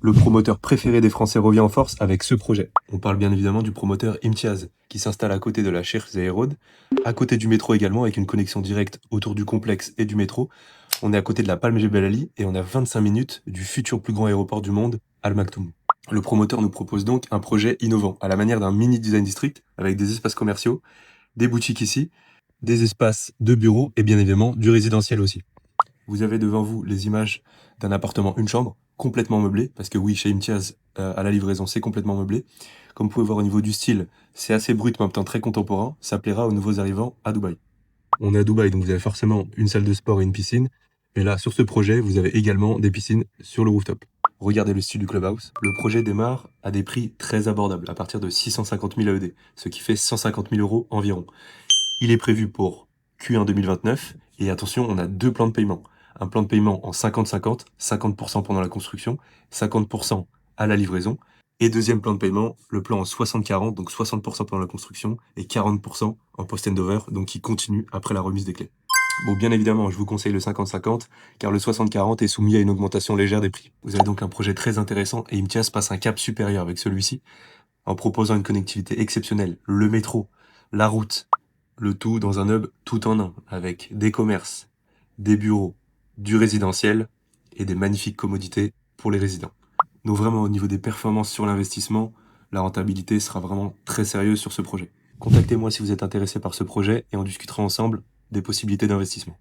Le promoteur préféré des Français revient en force avec ce projet. On parle bien évidemment du promoteur Imtiaz, qui s'installe à côté de la Sheikh Zayed Road, à côté du métro également, avec une connexion directe autour du complexe et du métro. On est à côté de la Palm Jebel Ali et on a 25 minutes du futur plus grand aéroport du monde, Al Maktoum. Le promoteur nous propose donc un projet innovant, à la manière d'un mini design district, avec des espaces commerciaux, des boutiques ici, des espaces de bureaux et bien évidemment du résidentiel aussi. Vous avez devant vous les images d'un appartement, une chambre, complètement meublé, parce que oui, chez Imtiaz, à la livraison, c'est complètement meublé. Comme vous pouvez voir au niveau du style, c'est assez brut, mais en même temps très contemporain. Ça plaira aux nouveaux arrivants à Dubaï. On est à Dubaï, donc vous avez forcément une salle de sport et une piscine. Mais là, sur ce projet, vous avez également des piscines sur le rooftop. Regardez le style du clubhouse. Le projet démarre à des prix très abordables, à partir de 650 000 AED, ce qui fait 150 000 euros environ. Il est prévu pour Q1 2029, et attention, on a deux plans de paiement. Un plan de paiement en 50-50, 50% pendant la construction, 50% à la livraison. Et deuxième plan de paiement, le plan en 60-40, donc 60% pendant la construction et 40% en post-handover, donc qui continue après la remise des clés. Bon, bien évidemment, je vous conseille le 50-50, car le 60-40 est soumis à une augmentation légère des prix. Vous avez donc un projet très intéressant, et Imtiaz passe un cap supérieur avec celui-ci, en proposant une connectivité exceptionnelle, le métro, la route, le tout dans un hub tout en un, avec des commerces, des bureaux, du résidentiel et des magnifiques commodités pour les résidents. Donc vraiment, au niveau des performances sur l'investissement, la rentabilité sera vraiment très sérieuse sur ce projet. Contactez-moi si vous êtes intéressé par ce projet et on discutera ensemble des possibilités d'investissement.